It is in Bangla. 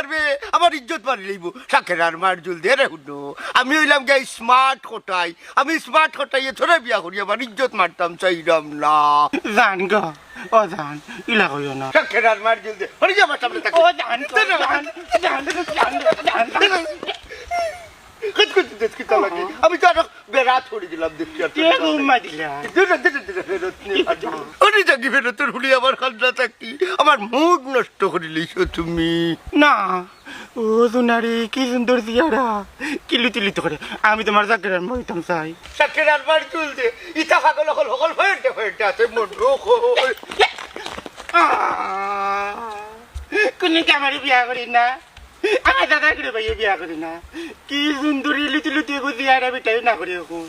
পারবে আমার ইজ্জত মারি লইব শাকের আর মার জুল দিয়ে রে হুডো আমি হইলাম গে স্মার্ট কোটাই আমি স্মার্ট কোটাই থরে বিয়া করি আমার ইজ্জত মারতাম চাইলাম না জান গো ও জান ইলা কইও না শাকের আর মার জুল দিয়ে হরি আমার সামনে থাক ও জান আমি তো আরো বেড়াত করে দিলাম দেখছি ঘুমা দিলা অনেক জাগি ফেরতের হুলি আমার খান্না থাকি আমার মুড নষ্ট করে লিছ তুমি না ও সোনারি কি সুন্দর চেহারা কিলুতিলিত করে আমি তোমার চাকরির মইতাম চাই শাকের আর মার জুল দিয়ে ইটা পাগল হল হল হয়ে আছে মন রোগ কোন কামারি বিয়া করি না আমার দাদা করে ভাইয়ে বিয়া করি না কি সুন্দর লুতি লুতি চেহারা বিটাই না করি এখন